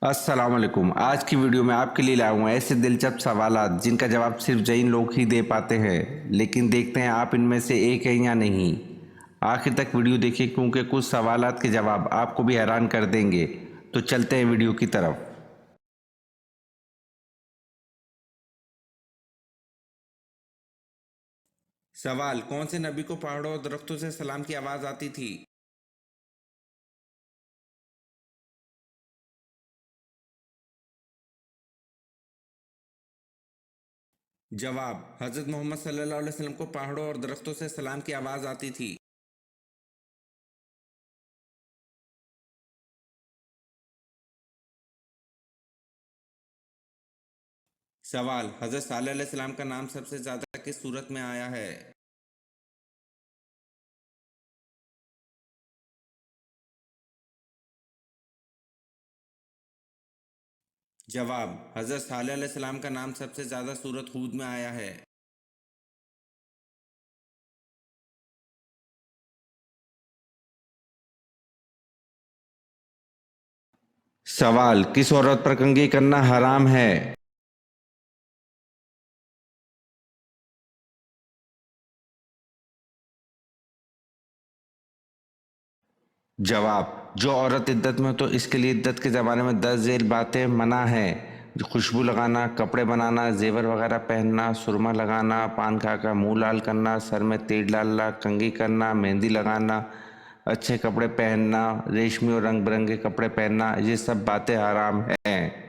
अस्सलाम वालेकुम। आज की वीडियो में आपके लिए लाया हूँ ऐसे दिलचस्प सवालात जिनका जवाब सिर्फ जैन लोग ही दे पाते हैं। लेकिन देखते हैं आप इनमें से एक हैं या नहीं। आखिर तक वीडियो देखिए क्योंकि कुछ सवालात के जवाब आपको भी हैरान कर देंगे। तो चलते हैं वीडियो की तरफ। सवाल, कौन से नबी को पहाड़ों और दरख्तों से सलाम की आवाज़ आती थी? जवाब, हज़रत मोहम्मद सल्लल्लाहु अलैहि वसल्लम को पहाड़ों और दरख्तों से सलाम की आवाज़ आती थी। सवाल, हज़रत सालेह अलैहिस्सलाम का नाम सबसे ज़्यादा किस सूरत में आया है? जवाब, हज़रत सालेह अलैहिस्सलाम का नाम सबसे ज़्यादा सूरत हूद में आया है। सवाल, किस औरत पर कंघी करना हराम है? जवाब, जो औरत इद्दत में हो तो इसके लिए इद्दत के ज़माने में 10 झेल बातें मना हैं। जो खुशबू लगाना, कपड़े बनाना, जेवर वगैरह पहनना, सुरमा लगाना, पान खाकर मुंह लाल करना, सर में तेल डालना, कंघी करना, मेहंदी लगाना, अच्छे कपड़े पहनना, रेशमी और रंग बिरंगे कपड़े पहनना, ये सब बातें हराम हैं।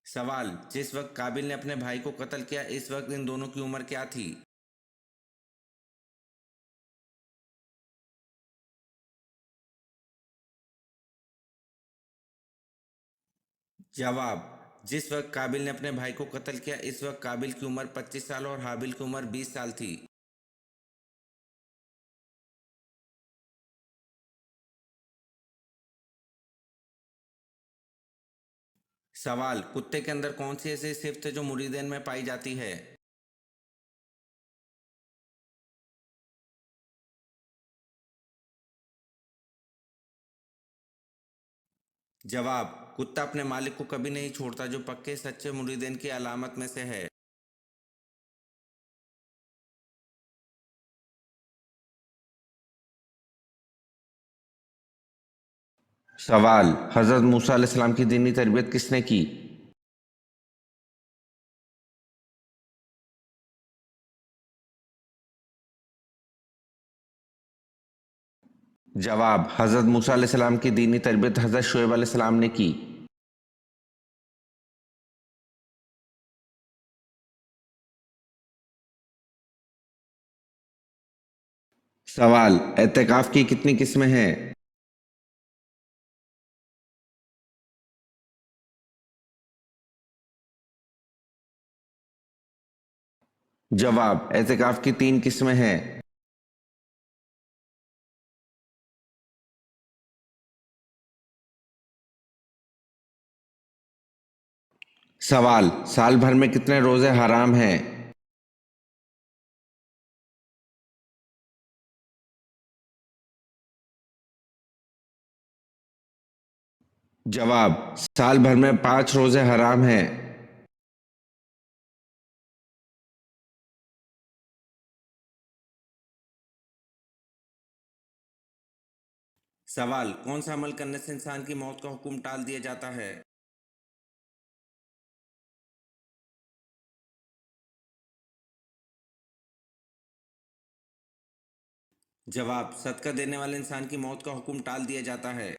सवाल, जिस वक्त काबिल ने अपने भाई को कत्ल किया इस वक्त इन दोनों की उम्र क्या थी? जवाब, जिस वक्त काबिल ने अपने भाई को कत्ल किया इस वक्त काबिल की उम्र 25 साल और हाबिल की उम्र 20 साल थी। सवाल, कुत्ते के अंदर कौन सी ऐसी सिफ्त है जो मुरीदेन में पाई जाती है? जवाब, कुत्ता अपने मालिक को कभी नहीं छोड़ता जो पक्के सच्चे मुरीदेन की अलामत में से है। सवाल, हजरत मूसा अलैहिस्सलाम की दीनी तरबियत किसने की? जवाब, हजरत मूसा अलैहिस्सलाम की दीनी तरबियत हजरत शुएब अलैहिस्सलाम ने की। सवाल, एतकाफ की कितनी किस्में हैं? जवाब, एतकाफ की 3 किस्में हैं। सवाल, साल भर में कितने रोजे हराम हैं? जवाब, साल भर में 5 रोजे हराम हैं। सवाल, कौन सा अमल करने से इंसान की मौत का हुक्म टाल दिया जाता है? जवाब, सदका देने वाले इंसान की मौत का हुक्म टाल दिया जाता है।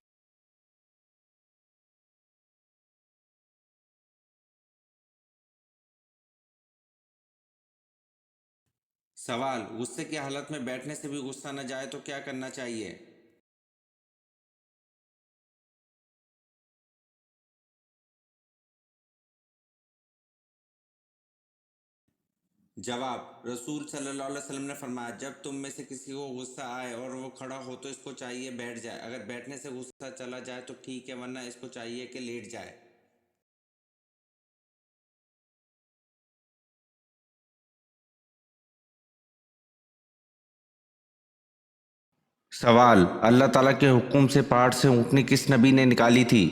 सवाल, गुस्से की हालत में बैठने से भी गुस्सा न जाए तो क्या करना चाहिए? जवाब, रसूल सल्लल्लाहु अलैहि वसल्लम ने फरमाया, जब तुम में से किसी को गुस्सा आए और वो खड़ा हो तो इसको चाहिए बैठ जाए, अगर बैठने से गुस्सा चला जाए तो ठीक है वरना इसको चाहिए कि लेट जाए। सवाल, अल्लाह ताला के हुक्म से पहाड़ से ऊँटनी किस नबी ने निकाली थी?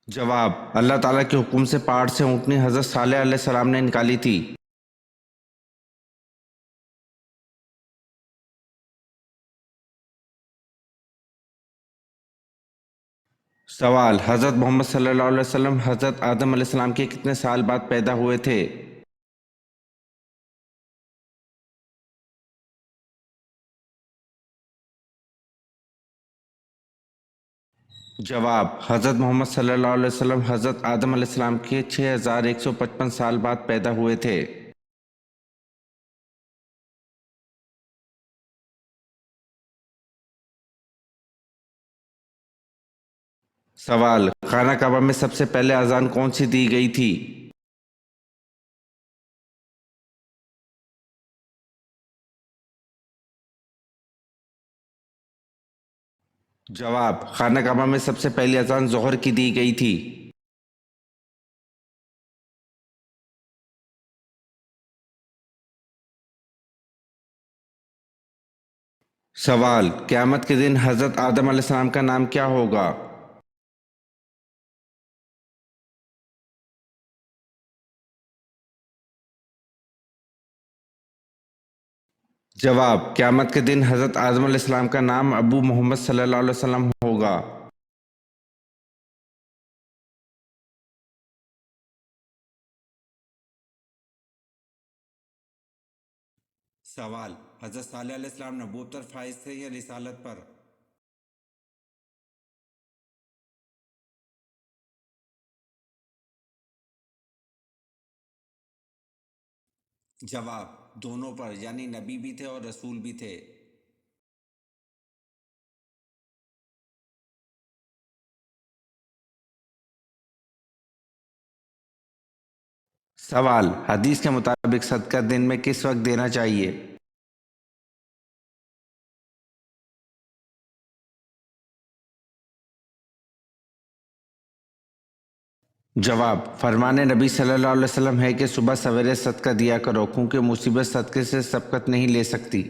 जवाब, अल्लाह ताला के हुक्म से पहाड़ से ऊँटनी हज़रत सालेह अलैहिस्सलाम ने निकाली थी। सवाल, हज़रत मोहम्मद सल्लल्लाहु अलैहि वसल्लम हज़रत आदम अलैहिस्सलाम के कितने साल बाद पैदा हुए थे? जवाब, हज़रत मोहम्मद सल्लल्लाहु अलैहि वसल्लम हज़रत आदम अलैहिस्सलाम के 6155 साल बाद पैदा हुए थे। सवाल, खाना काबा में सबसे पहले अजान कौन सी दी गई थी? जवाब, खाना काबा में सबसे पहली अजान ज़ोहर की दी गई थी। सवाल, क़यामत के दिन हज़रत आदम अलैहिस्सलाम का नाम क्या होगा? जवाब, क़यामत के दिन हज़रत आदम अलैहिस्सलाम का नाम अबू मोहम्मद सल्लल्लाहु अलैहि वसल्लम होगा। सवाल, हज़रत सालेह अलैहिस्सलाम नबूवत पर फाइज थे या रिसालत पर? जवाब, दोनों पर, यानी नबी भी थे और रसूल भी थे। सवाल, हदीस के मुताबिक सदका दिन में किस वक्त देना चाहिए? जवाब, फरमाने नबी सल्लल्लाहु अलैहि वसल्लम है कि सुबह सवेरे सदका दिया करो क्योंकि मुसीबत सदके से सबकत नहीं ले सकती।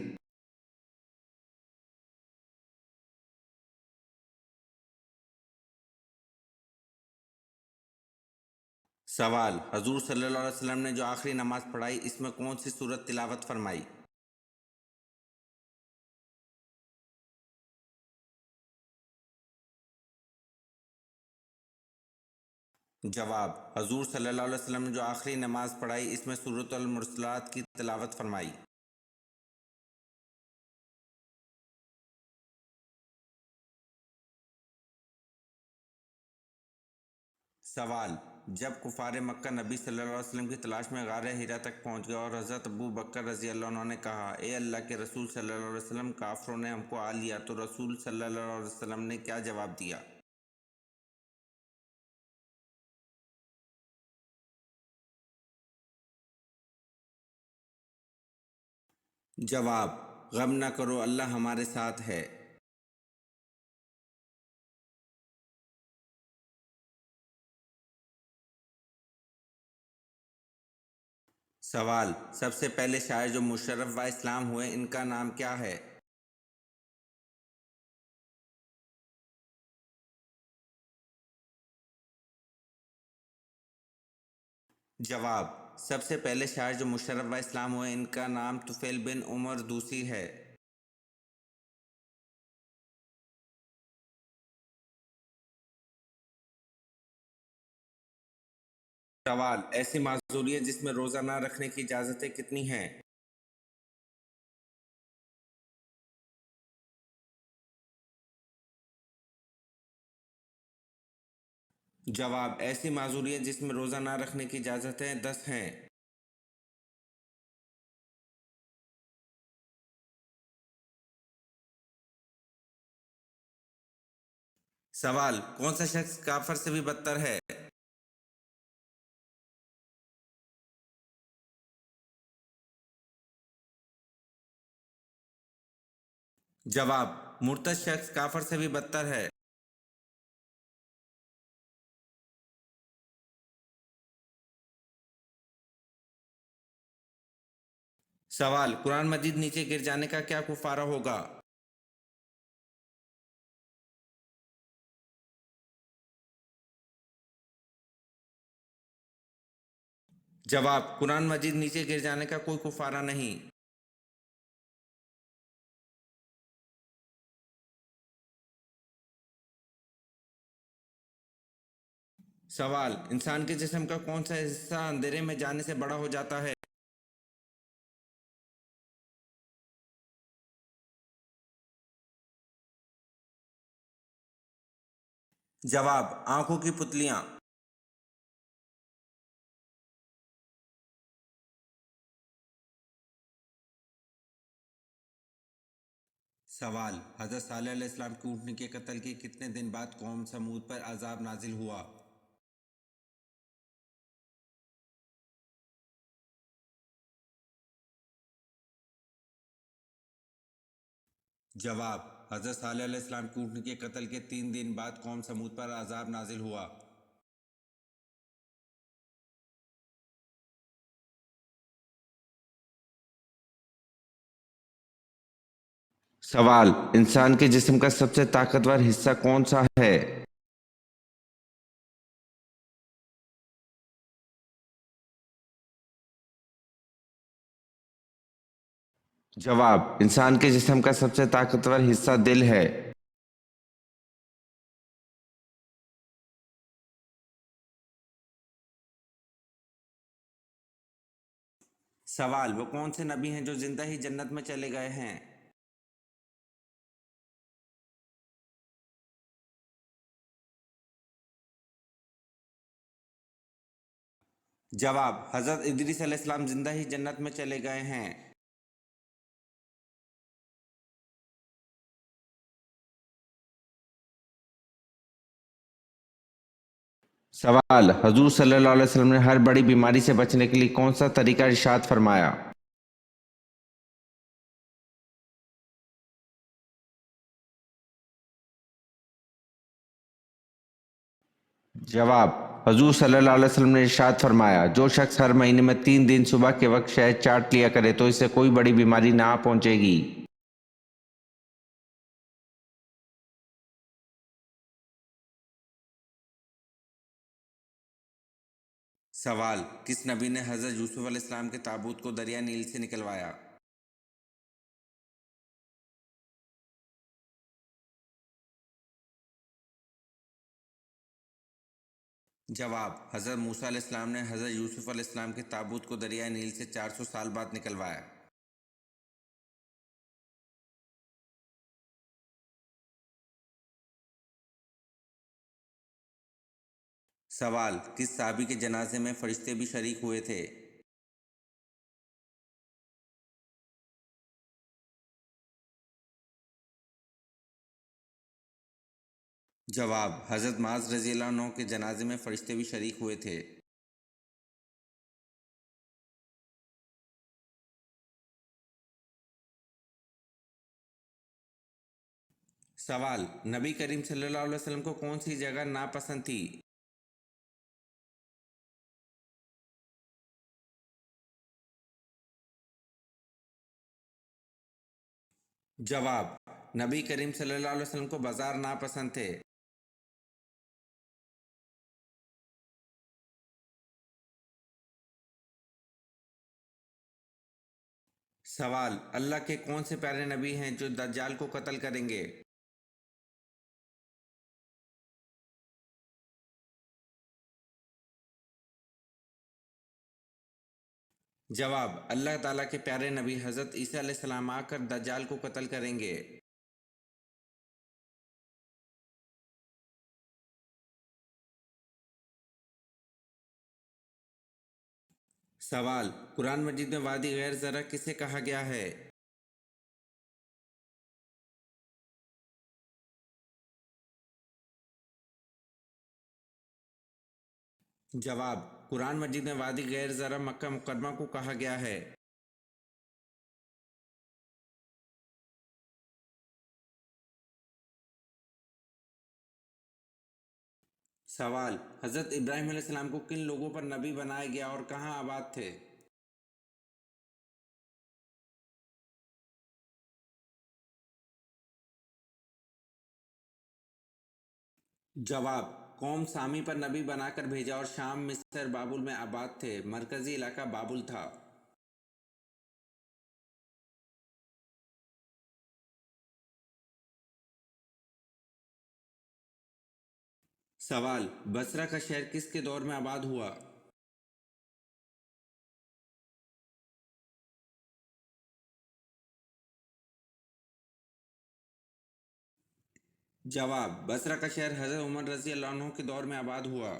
सवाल, हजूर सल्लल्लाहु अलैहि वसल्लम ने जो आखिरी नमाज पढ़ाई इसमें कौन सी सूरत तिलावत फरमाई? जवाब, हजूर सल्लल्लाहु अलैहि वसल्लम ने जो आखिरी नमाज पढ़ाई इसमें सूरत अल मुरसलात की तिलावत फरमाई। सवाल, जब कुफार मक्का नबी सल्लल्लाहु अलैहि वसल्लम की तलाश में गार हिरा तक पहुंच गए और हज़रत अबू बकर रज़ी अल्लाह अन्हु ने कहा, ए अल्लाह के रसूल सल्लल्लाहु अलैहि वसल्लम, काफरों ने हमको आ लिया, तो रसूल सल्लल्लाहु अलैहि वसल्लम ने क्या जवाब दिया? जवाब, गम न करो, अल्लाह हमारे साथ है। सवाल, सबसे पहले शायर जो मुशर्रफ व इस्लाम हुए इनका नाम क्या है? जवाब, सबसे पहले शायर जो मुशर्रफ व इस्लाम हुए इनका नाम तुफैल बिन उमर दूसी है। सवाल, ऐसी माजूरियत जिसमें रोज़ा ना रखने की इजाज़तें कितनी हैं? जवाब, ऐसी माजूरियत जिसमें रोज़ा ना रखने की इजाज़तें 10 हैं। सवाल, कौन सा शख्स काफर से भी बदतर है? जवाब, मुर्तद शख्स काफर से भी बदतर है। सवाल, कुरान मजीद नीचे गिर जाने का क्या कुफारा होगा? जवाब, कुरान मजीद नीचे गिर जाने का कोई कुफारा नहीं। सवाल, इंसान के जिस्म का कौन सा हिस्सा अंधेरे में जाने से बड़ा हो जाता है? जवाब, आंखों की पुतलियां। सवाल, हजरत सालेह अलैहिस्सलाम की ऊँटनी के कत्ल के कितने दिन बाद कौम समूद पर अजाब नाजिल हुआ? जवाब, हजरत सालेह अलैहिस्सलाम की ऊँटनी के कत्ल के 3 दिन बाद कौम समूद पर अजाब नाजिल हुआ। सवाल, इंसान के जिस्म का सबसे ताकतवर हिस्सा कौन सा है? जवाब, इंसान के जिस्म का सबसे ताकतवर हिस्सा दिल है। सवाल, वो कौन से नबी हैं जो जिंदा ही जन्नत में चले गए हैं? जवाब, हजरत इदरीस अलैहिस्सलाम जिंदा ही जन्नत में चले गए हैं। सवाल, हजूर सल्लल्लाहु अलैहि वसल्लम ने हर बड़ी बीमारी से बचने के लिए कौन सा तरीका इरशाद फरमाया? जवाब, हजूर सल्लल्लाहु अलैहि वसल्लम ने इरशाद फरमाया, जो शख्स हर महीने में 3 दिन सुबह के वक्त शहद चाट लिया करे तो इससे कोई बड़ी बीमारी ना पहुंचेगी। सवाल, किस नबी ने हजरत यूसुफ अलैहिस्सलाम के ताबूत को दरिया नील से निकलवाया? जवाब, हजरत मूसा अलैहिस्सलाम ने हजरत यूसुफ अलैहिस्सलाम के ताबूत को दरिया नील से 400 साल बाद निकलवाया। सवाल, किस साहबी के जनाजे में फरिश्ते भी शरीक हुए थे? जवाब, हजरत माज रजी अल्लाह अन्हु के जनाजे में फरिश्ते भी शरीक हुए थे। सवाल, नबी करीम सल्लल्लाहु अलैहि वसल्लम को कौन सी जगह नापसंद थी? जवाब, नबी करीम सल्लल्लाहु अलैहि वसल्लम को बाजार नापसंद थे। सवाल, अल्लाह के कौन से प्यारे नबी हैं जो दज्जाल को कत्ल करेंगे? जवाब, अल्लाह ताला के प्यारे नबी हजरत ईसा अलैहिस्सलाम आकर दज्जाल को कत्ल करेंगे। सवाल, कुरान मजीद में वादी गैर ज़रा किसे कहा गया है? जवाब, कुरान मजीद में वादी गैर ज़रा मक्का मुकरमा को कहा गया है। सवाल, हजरत इब्राहिम अलैहिस्सलाम को किन लोगों पर नबी बनाया गया और कहाँ आबाद थे? जवाब, कौम सामी पर नबी बनाकर भेजा और शाम मिस्र बाबुल में आबाद थे। मरकजी इलाका बाबुल था। सवाल, बसरा का शहर किसके दौर में आबाद हुआ? जवाब, बसरा का शहर हजरत उमर रजी अल्लाह अन्हु के दौर में आबाद हुआ।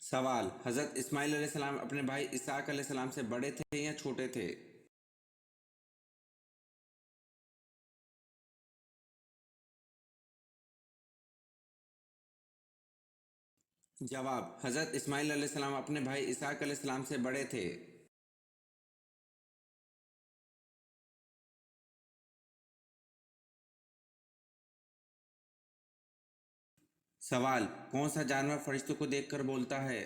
सवाल, हजरत इस्माइल अलैहिस्सलाम अपने भाई इसहाक अलैहिस्सलाम से बड़े थे या छोटे थे? जवाब, हजरत इस्माइल अलैहिस्सलाम अपने भाई इसहाक अलैहिस्सलाम से बड़े थे। सवाल, कौन सा जानवर फरिश्तों को देखकर बोलता है?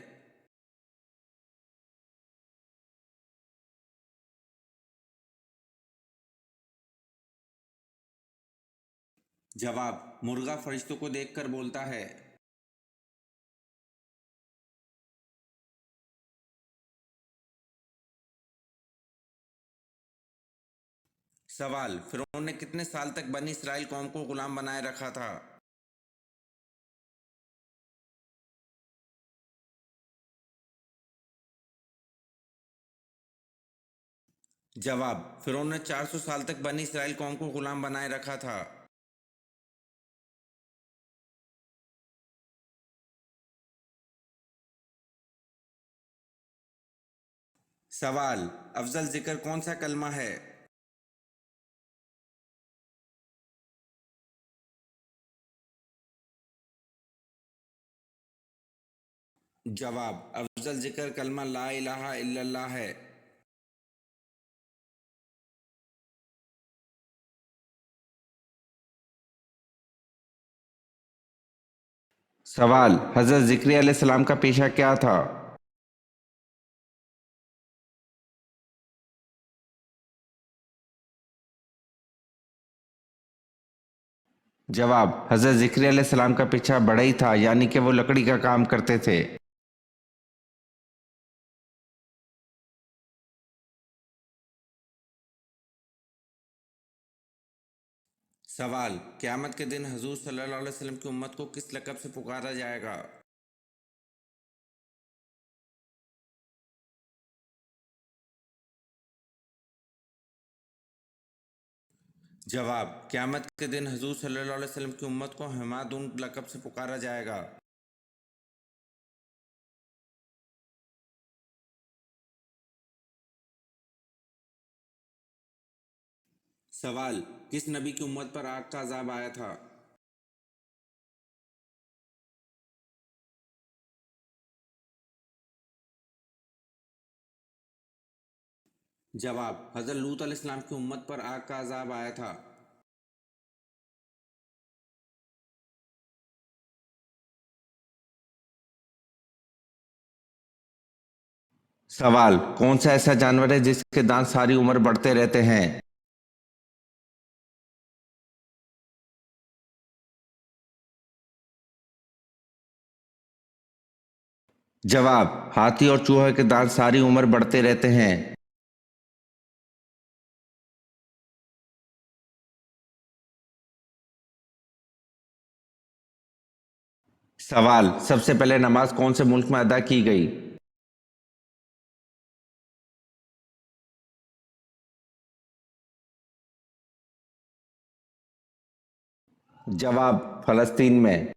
जवाब, मुर्गा फरिश्तों को देखकर बोलता है। सवाल, फिरौन ने कितने साल तक बनी इसराइल कौम को गुलाम बनाए रखा था? जवाब, फिरौन ने 400 साल तक बनी इसराइल कौम को गुलाम बनाए रखा था। सवाल, अफजल जिक्र कौन सा कलमा है? जवाब, अफजल जिक्र कलमा ला इलाहा इल्लल्लाह है। सवाल, हजरत जिक्रिया अलैहिस्सलाम का पेशा क्या था? जवाब, हजरत जिक्रिया अलैहिस्सलाम का पेशा बढ़ई था, यानी कि वो लकड़ी का काम करते थे। सवाल, क़यामत के दिन हजूर सल्लल्लाहु अलैहि वसल्लम की उम्मत को किस लक़ब से पुकारा जाएगा? जवाब, क़यामत के दिन हजूर सल्लल्लाहु अलैहि वसल्लम की उम्मत को हमादुन लक़ब से पुकारा जाएगा। सवाल, किस नबी की उम्मत पर आग का अज़ाब आया था? जवाब, हजरत लूत अलैहिस्सलाम की उम्मत पर आग का अज़ाब आया था। सवाल, कौन सा ऐसा जानवर है जिसके दांत सारी उम्र बढ़ते रहते हैं? जवाब, हाथी और चूहे के दांत सारी उम्र बढ़ते रहते हैं। सवाल, सबसे पहले नमाज कौन से मुल्क में अदा की गई? जवाब, फलस्तीन में।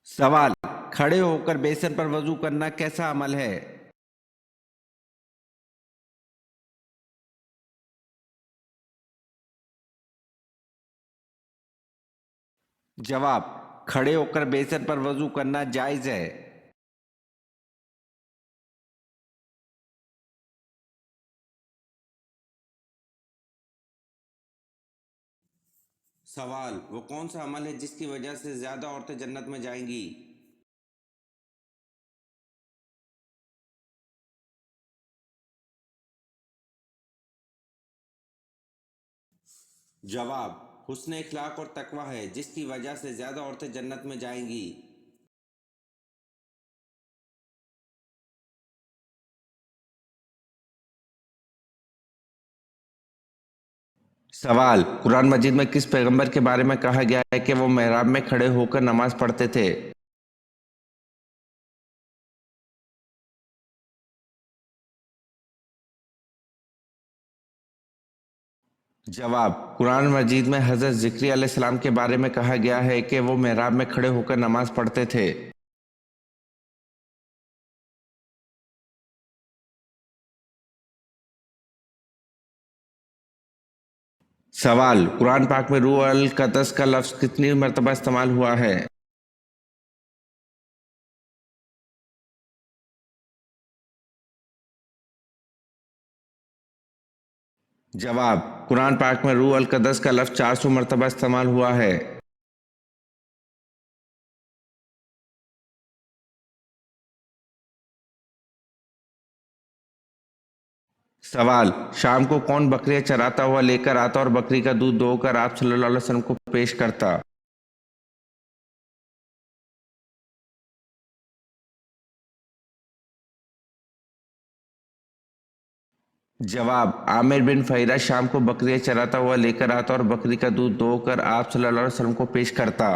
सवाल, खड़े होकर बेसन पर वजू करना कैसा अमल है? जवाब, खड़े होकर बेसन पर वजू करना जायज है। सवाल, वो कौन सा अमल है जिसकी वजह से ज्यादा औरतें जन्नत में जाएंगी? जवाब, हुस्न इखलाक और तकवा है जिसकी वजह से ज्यादा औरतें जन्नत में जाएंगी। सवाल, कुरान मजीद में किस पैगंबर के बारे में कहा गया है कि वो मेहराब में खड़े होकर नमाज पढ़ते थे? जवाब, कुरान मजीद में हजरत ज़िक्रिया अलैहिस्सलाम के बारे में कहा गया है कि वो मेहराब में खड़े होकर नमाज पढ़ते थे। सवाल, कुरान पाक में रूह अल कदस का लफ्ज़ कितनी मरतबा इस्तेमाल हुआ है? जवाब, कुरान पाक में रूह अल कदस का लफ्ज़ 400 मरतबा इस्तेमाल हुआ है। सवाल, शाम को कौन बकरियां चराता हुआ लेकर आता और बकरी का दूध दोहकर आप सल्लल्लाहु अलैहि वसल्लम को पेश करता? जवाब, आमिर बिन फहीरा शाम को बकरियां चराता हुआ लेकर आता और बकरी का दूध दोहकर आप सल्लल्लाहु अलैहि वसल्लम को पेश करता।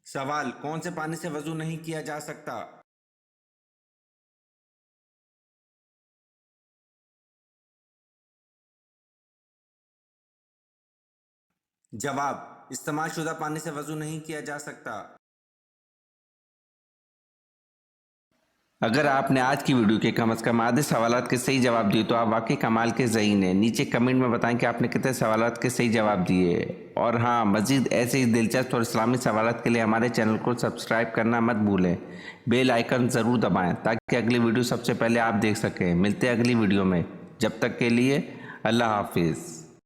सवाल, कौन से पानी से वजू नहीं किया जा सकता? जवाब, इस्तेमाल शुदा पानी से वजू नहीं किया जा सकता। अगर आपने आज की वीडियो के कम से कम आधे सवालात के सही जवाब दिए तो आप वाकई कमाल के ज़हीन हैं। नीचे कमेंट में बताएं कि आपने कितने सवालात के सही जवाब दिए। और हाँ, मज़ीद ऐसे ही दिलचस्प और इस्लामी सवालात के लिए हमारे चैनल को सब्सक्राइब करना मत भूलें। बेल आइकन ज़रूर दबाएं ताकि अगली वीडियो सबसे पहले आप देख सकें। मिलते हैं अगली वीडियो में, जब तक के लिए अल्लाह हाफिज़।